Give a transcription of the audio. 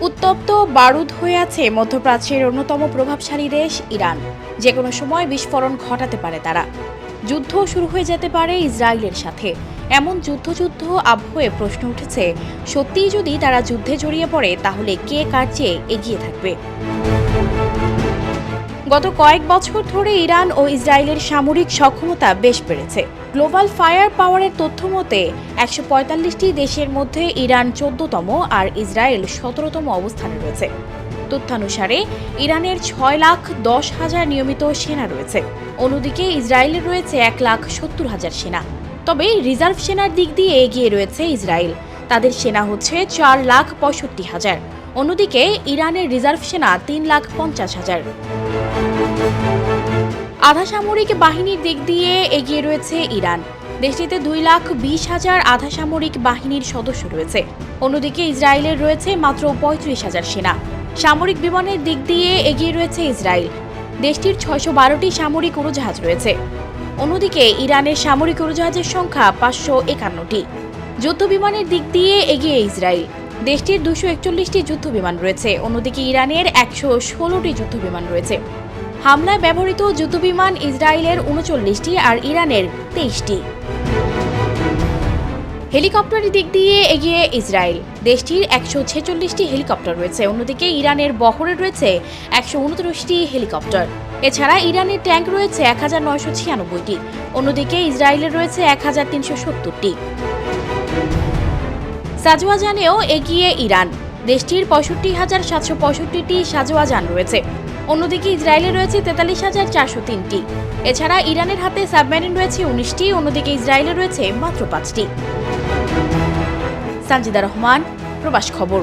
উত্তপ্ত বারুদ হয়ে আছে মধ্যপ্রাচ্যের অন্যতম প্রভাবশালী দেশ ইরান। যে কোনো সময় বিস্ফোরণ ঘটাতে পারে তারা। যুদ্ধ শুরু হয়ে যেতে পারে ইসরায়েলের সাথে। এমন যুদ্ধ আবহে প্রশ্ন উঠেছে, সত্যিই যদি তারা যুদ্ধে জড়িয়ে পড়ে তাহলে কে কার চেয়ে এগিয়ে থাকবে। গত কয়েক বছর ধরে ইরান ও ইসরায়েলের সামরিক সক্ষমতা বেশ বেড়েছে। গ্লোবাল ফায়ার পাওয়ারের তথ্য মতে ১৪৫টি দেশের মধ্যে ইরান ১৪তম আর ইসরায়েল ১৭তম অবস্থানে রয়েছে। তথ্যানুসারে ইরানের ৬,১০,০০০ নিয়মিত সেনা রয়েছে, অন্যদিকে ইসরায়েলের রয়েছে ১,৭০,০০০ সেনা। তবে রিজার্ভ সেনার দিক দিয়ে এগিয়ে রয়েছে ইসরায়েল, তাদের সেনা হচ্ছে ৪,৬৫,০০০। অন্যদিকে ইরানের রিজার্ভ সেনা ৩,৫০,০০০। আধা সামরিক বাহিনীর দিক দিয়ে এগিয়ে রয়েছে ইরান। দেশটিতে ২,২০,০০০ আধা সামরিক বাহিনীর সদস্য রয়েছে। অন্যদিকে ইসরায়েলের রয়েছে মাত্র ৩৫,০০০ সেনা। সামরিক বিমানের দিক দিয়ে এগিয়ে রয়েছে ইসরায়েল। দেশটির ৬১২টি সামরিক উড়োজাহাজ রয়েছে। অন্যদিকে ইরানের সামরিক উড়োজাহাজের সংখ্যা ৫৫১টি। যুদ্ধ বিমানের দিক দিয়ে এগিয়ে ইসরায়েল। দেশটির ২৪১টি যুদ্ধ বিমান রয়েছে। অন্যদিকে ইরানের ১১৬টি যুদ্ধ বিমান রয়েছে। হামলায় ব্যবহৃত যুদ্ধবিমান ইসরায়েলের ৩৯টি আর ইরানের ২৩টি। হেলিকপ্টারের দিক দিয়ে এগিয়ে ইসরায়েল। দেশটির ১৪৬টি হেলিকপ্টার রয়েছে। অন্যদিকে ইরানের বহরে রয়েছে ১২৯টি হেলিকপ্টার। এছাড়া ইরানের ট্যাঙ্ক রয়েছে ১,৯৯৬টি। অন্যদিকে ইসরায়েলের রয়েছে ১,৩৭০টি। সাজোয়াজানেও এগিয়ে ইরান। দেশটির ৬৫,৭৬৫টি সাজোয়াজান রয়েছে। অন্যদিকে ইসরায়েলে রয়েছে ৪৩,৪০৩টি। এছাড়া ইরানের হাতে সাবমেরিন রয়েছে ১৯টি। অন্যদিকে ইসরায়েলে রয়েছে মাত্র ৫টি। সানজিদা রহমান, প্রবাস খবর।